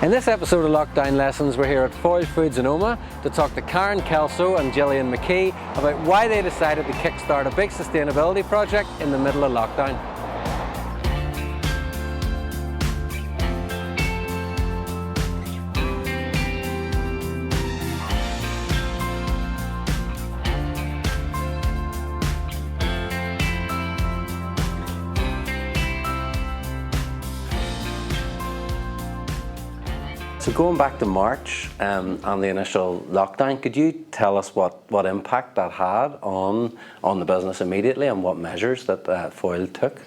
In this episode of Lockdown Lessons, we're here at Foyle Foods in Omagh to talk to Karen Kelso and Gillian McKee about why they decided to kickstart a big sustainability project in the middle of lockdown. So going back to March and the initial lockdown, could you tell us what impact that had on the business immediately and what measures that Foyle took?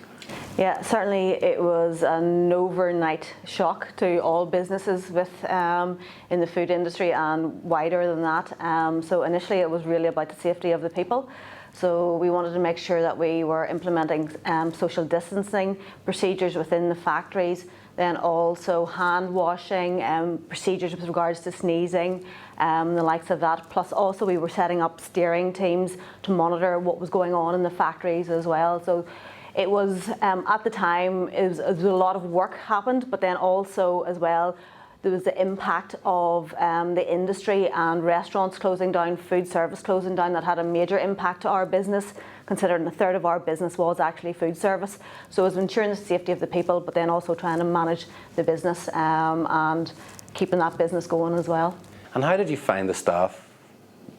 Yeah, certainly it was an overnight shock to all businesses in the food industry and wider than that. So initially it was really about the safety of the people. So we wanted to make sure that we were implementing social distancing procedures within the factories, then also hand washing, procedures with regards to sneezing, the likes of that. Plus also we were setting up steering teams to monitor what was going on in the factories as well. So it was, at the time, it was a lot of work happened, but then also as well, there was the impact of the industry and restaurants closing down, food service closing down. That had a major impact to our business, considering a third of our business was actually food service. So it was ensuring the safety of the people, but then also trying to manage the business and keeping that business going as well. And how did you find the staff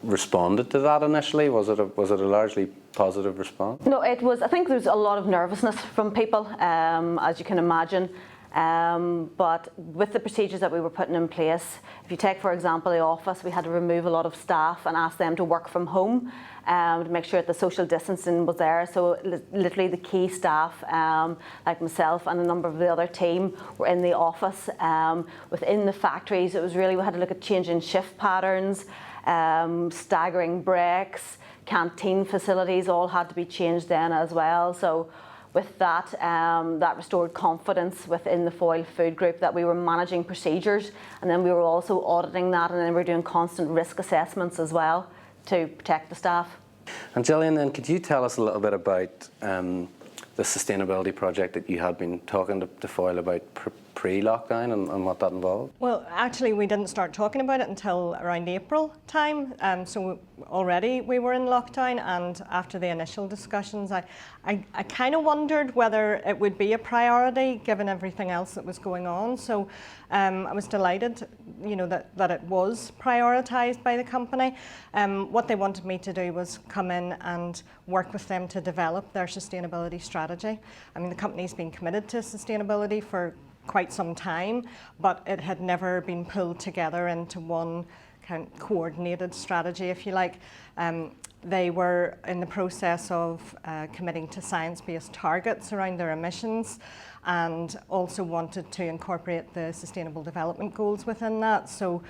responded to that initially? Was it a largely positive response? No, it was. I think there was a lot of nervousness from people, as you can imagine. But with the procedures that we were putting in place, if you take, for example, the office, we had to remove a lot of staff and ask them to work from home to make sure that the social distancing was there. So literally the key staff, like myself and a number of the other team, were in the office. Within the factories, it was really, we had to look at changing shift patterns, staggering breaks, canteen facilities all had to be changed then as well. So with that, that restored confidence within the Foyle Food Group that we were managing procedures, and then we were also auditing that, and then we were doing constant risk assessments as well to protect the staff. And Gillian, then could you tell us a little bit about the sustainability project that you had been talking to Foyle about pre-lockdown and what that involved? Well, actually we didn't start talking about it until around April time, so already we were in lockdown, and after the initial discussions I kind of wondered whether it would be a priority given everything else that was going on. So I was delighted, that it was prioritised by the company. What they wanted me to do was come in and work with them to develop their sustainability strategy. I mean, the company's been committed to sustainability for quite some time, but it had never been pulled together into one kind of coordinated strategy, if you like. They were in the process of committing to science-based targets around their emissions, and also wanted to incorporate the Sustainable Development Goals within that. So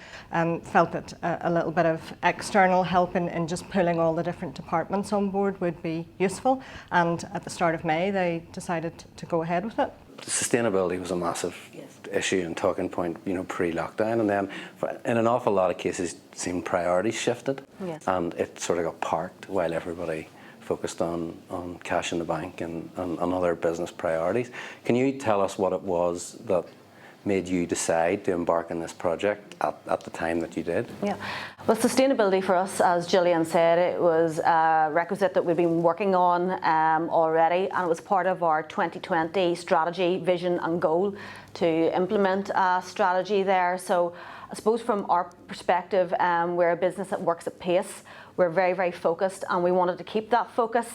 felt that a little bit of external help in just pulling all the different departments on board would be useful. And at the start of May, they decided to go ahead with it. Sustainability was a massive issue and talking point, pre-lockdown, and then in an awful lot of cases, it seemed priorities shifted, and it sort of got parked while everybody focused on cash in the bank and other business priorities. Can you tell us what it was that made you decide to embark on this project at the time that you did? Yeah, well, sustainability for us, as Gillian said, it was a requisite that we've been working on already, and it was part of our 2020 strategy, vision and goal to implement a strategy there. So I suppose from our perspective, we're a business that works at pace. We're very, very focused, and we wanted to keep that focus.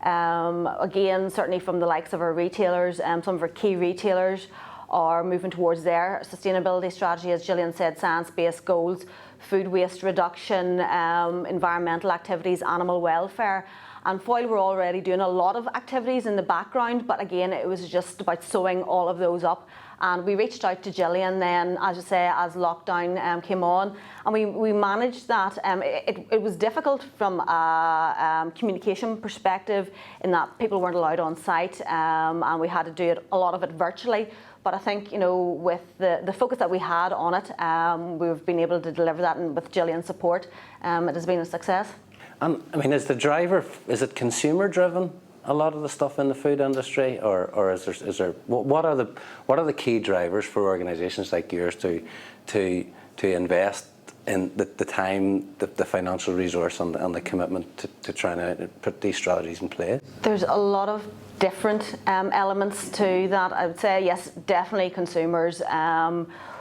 Again, certainly from the likes of our retailers, some of our key retailers are moving towards their sustainability strategy, as Gillian said, science-based goals, food waste reduction, environmental activities, animal welfare. And Foyle were already doing a lot of activities in the background, but again, it was just about sewing all of those up. And we reached out to Gillian then, as you say, as lockdown came on, and we managed that. It was difficult from a communication perspective in that people weren't allowed on site, and we had to do a lot of it virtually. But I think, with the focus that we had on it, we've been able to deliver that, and with Gillian's support, it has been a success. And I mean, is it consumer driven? a lot of the stuff in the food industry, or is there what are the key drivers for organisations like yours to invest in the time, the financial resource, and the commitment to trying to put these strategies in place? There's a lot of different elements to that. I would say yes, definitely consumers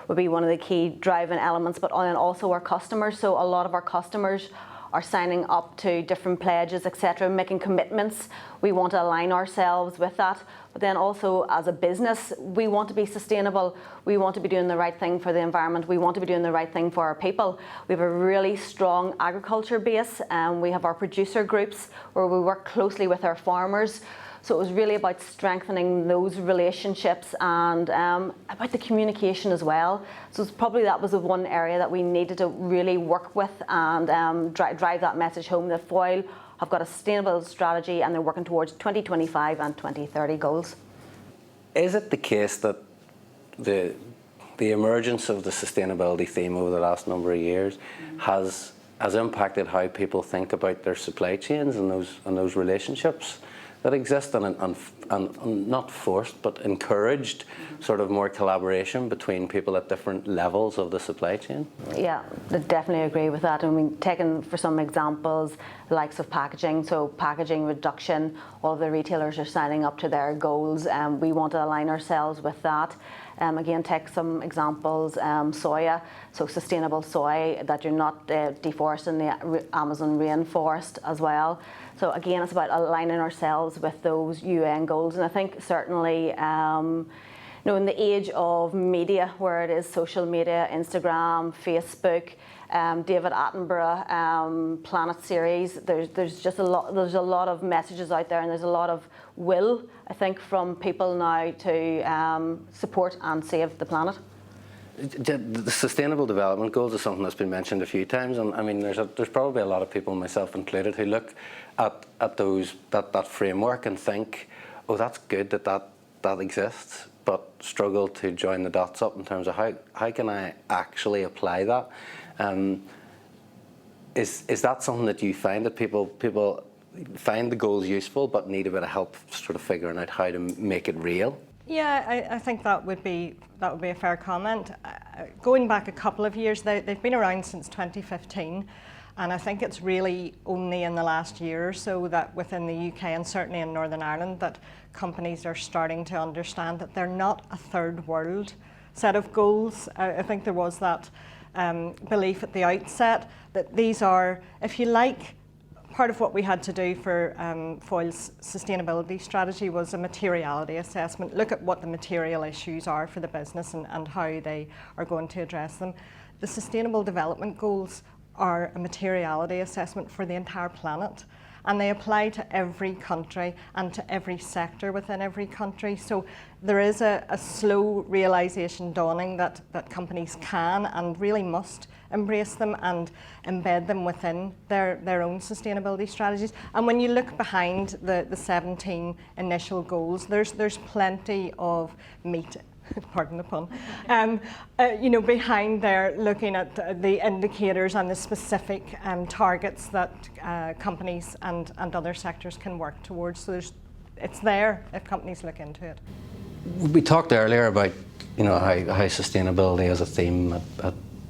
would be one of the key driving elements, but then also our customers. So a lot of our customers are signing up to different pledges, etc., making commitments. We want to align ourselves with that. But then also as a business, we want to be sustainable. We want to be doing the right thing for the environment. We want to be doing the right thing for our people. We have a really strong agriculture base, and we have our producer groups where we work closely with our farmers. So it was really about strengthening those relationships and about the communication as well. So it's probably that was the one area that we needed to really work with and drive that message home that Foyle have got a sustainable strategy and they're working towards 2025 and 2030 goals. Is it the case that the emergence of the sustainability theme over the last number of years has impacted how people think about their supply chains and those relationships that exist, and not forced but encouraged sort of more collaboration between people at different levels of the supply chain? Yeah, I definitely agree with that. I mean, taking for some examples, the likes of packaging, so packaging reduction, all of the retailers are signing up to their goals, and we want to align ourselves with that. Again, take some examples, soya, so sustainable soy, that you're not deforesting the Amazon rainforest as well. So again, it's about aligning ourselves with those UN goals. And I think certainly, in the age of media, where it is social media, Instagram, Facebook, David Attenborough, Planet series, there's a lot of messages out there, and there's a lot of will, I think, from people now to support and save the planet. The Sustainable Development Goals is something that's been mentioned a few times, and I mean, there's probably a lot of people, myself included, who look at that framework and think, oh, that's good that exists, but struggle to join the dots up in terms of how can I actually apply that. Is that something that you find that people find the goals useful but need a bit of help sort of figuring out how to make it real? Yeah, I think that would be a fair comment. Going back a couple of years, they've been around since 2015, and I think it's really only in the last year or so that within the UK and certainly in Northern Ireland that companies are starting to understand that they're not a third world set of goals. I think there was that belief at the outset that these are, if you like, part of what we had to do for Foyle's sustainability strategy was a materiality assessment. Look at what the material issues are for the business and how they are going to address them. The Sustainable Development Goals are a materiality assessment for the entire planet, and they apply to every country and to every sector within every country. So there is a slow realisation dawning that companies can and really must embrace them and embed them within their own sustainability strategies. And when you look behind the 17 initial goals, there's plenty of meat, pardon the pun, behind there, looking at the indicators and the specific targets that companies and other sectors can work towards. So it's there if companies look into it. We talked earlier about how sustainability as a theme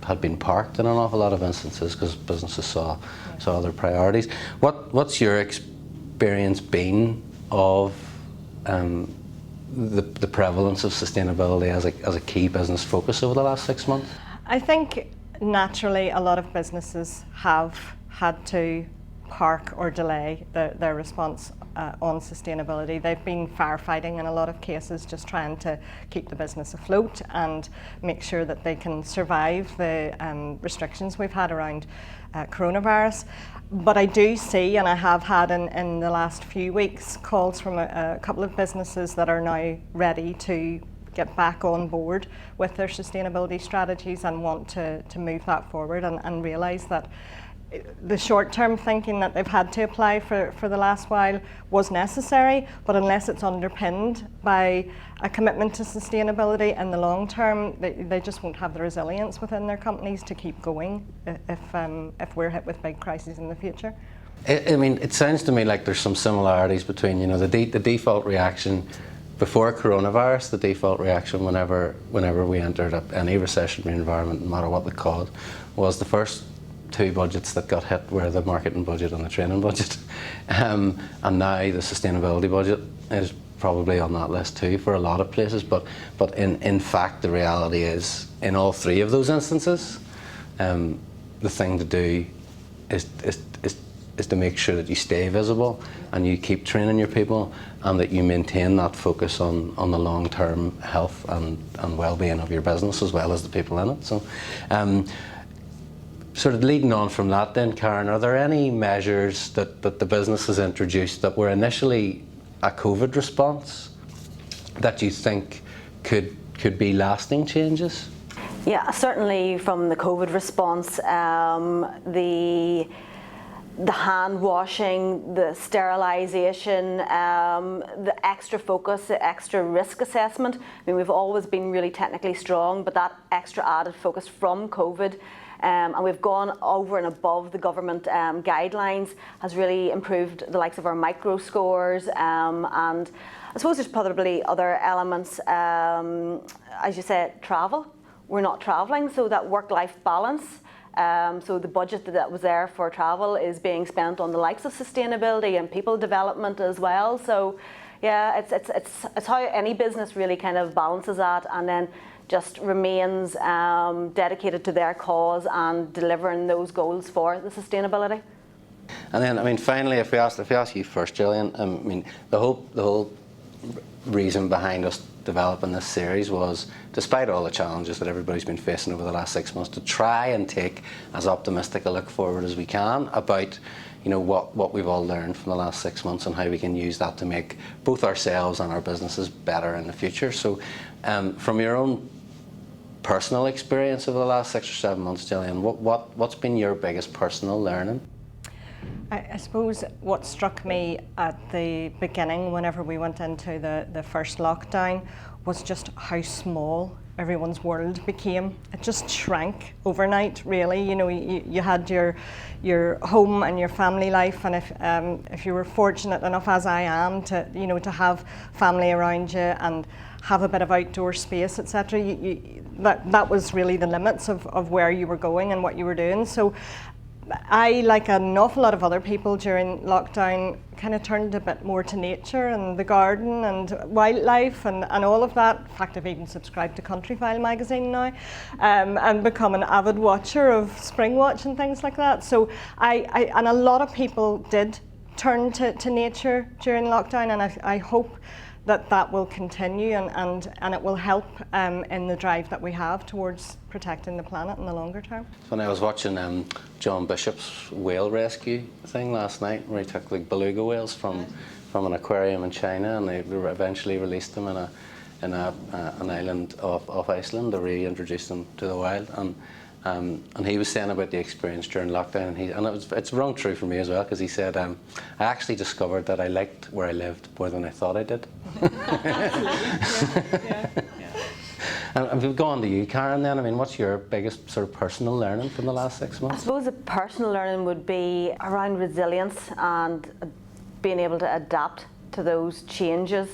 had been parked in an awful lot of instances because businesses saw other priorities. What's your experience been of the prevalence of sustainability as a key business focus over the last 6 months? I think naturally a lot of businesses have had to park or delay their response on sustainability. They've been firefighting in a lot of cases, just trying to keep the business afloat and make sure that they can survive the restrictions we've had around coronavirus. But I do see, and I have had in the last few weeks, calls from a couple of businesses that are now ready to get back on board with their sustainability strategies and want to move that forward and realise that the short-term thinking that they've had to apply for the last while was necessary, but unless it's underpinned by a commitment to sustainability in the long term, they just won't have the resilience within their companies to keep going if we're hit with big crises in the future. I mean, it sounds to me like there's some similarities between, you know, the default reaction before coronavirus, the default reaction whenever we entered any recessionary environment, no matter what the cause, was the first two budgets that got hit were the marketing budget and the training budget. And now the sustainability budget is probably on that list too for a lot of places. But in fact, the reality is, in all three of those instances, the thing to do is to make sure that you stay visible and you keep training your people, and that you maintain that focus on the long-term health and well-being of your business as well as the people in it. So, sort of leading on from that then, Karen, are there any measures that the business has introduced that were initially a COVID response that you think could be lasting changes? Yeah, certainly from the COVID response, the hand washing, the sterilisation, the extra focus, the extra risk assessment. I mean, we've always been really technically strong, but that extra added focus from COVID, and we've gone over and above the government guidelines, has really improved the likes of our micro scores, and I suppose there's probably other elements, as you said, travel. We're not travelling, so that work-life balance. So the budget that was there for travel is being spent on the likes of sustainability and people development as well. So yeah, it's how any business really kind of balances that and then just remains dedicated to their cause and delivering those goals for the sustainability. And then, I mean, finally, if we ask you first, Gillian, I mean, the whole reason behind us developing this series was, despite all the challenges that everybody's been facing over the last 6 months, to try and take as optimistic a look forward as we can about, you know, what we've all learned from the last 6 months and how we can use that to make both ourselves and our businesses better in the future. So, from your own personal experience over the last 6 or 7 months, Gillian, what's been your biggest personal learning? I suppose what struck me at the beginning, whenever we went into the first lockdown, was just how small everyone's world became. It just shrank overnight, really. You know, you had your home and your family life, and if you were fortunate enough, as I am, to have family around you and have a bit of outdoor space, etc., that was really the limits of where you were going and what you were doing. So I, like an awful lot of other people during lockdown, kind of turned a bit more to nature and the garden and wildlife and all of that. In fact, I've even subscribed to Countryfile magazine now, and become an avid watcher of Spring Watch and things like that. So and a lot of people did turn to nature during lockdown, and I hope that will continue and it will help in the drive that we have towards protecting the planet in the longer term. When I was watching John Bishop's whale rescue thing last night, where he took like beluga whales from an aquarium in China, and they eventually released them in an island off Iceland to reintroduce them to the wild. And he was saying about the experience during lockdown, and it's rung true for me as well, because he said, I actually discovered that I liked where I lived more than I thought I did. Yeah. And we've gone to you, Karen, then. I mean, what's your biggest sort of personal learning from the last 6 months? I suppose the personal learning would be around resilience and being able to adapt to those changes.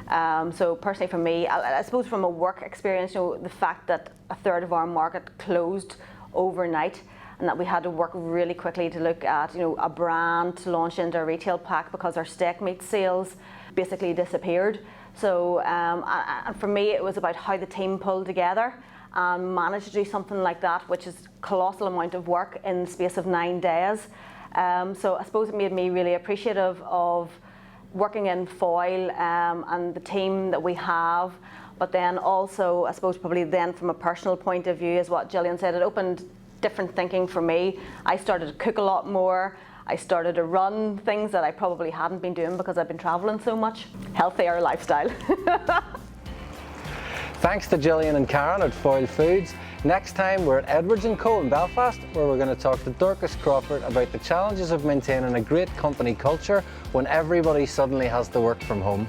So personally for me, I suppose from a work experience, you know, the fact that a third of our market closed overnight and that we had to work really quickly to look at, you know, a brand to launch into a retail pack because our steak meat sales basically disappeared. So and for me it was about how the team pulled together and managed to do something like that, which is a colossal amount of work in the space of 9 days. So I suppose it made me really appreciative of working in Foyle and the team that we have, but then also I suppose probably then from a personal point of view, is what Gillian said, it opened different thinking for me. I started to cook a lot more. I started to run things that I probably hadn't been doing because I've been travelling so much. Healthier lifestyle. Thanks to Gillian and Karen at Foyle Foods. Next time we're at Edwards & Co in Belfast, where we're going to talk to Dorcas Crawford about the challenges of maintaining a great company culture when everybody suddenly has to work from home.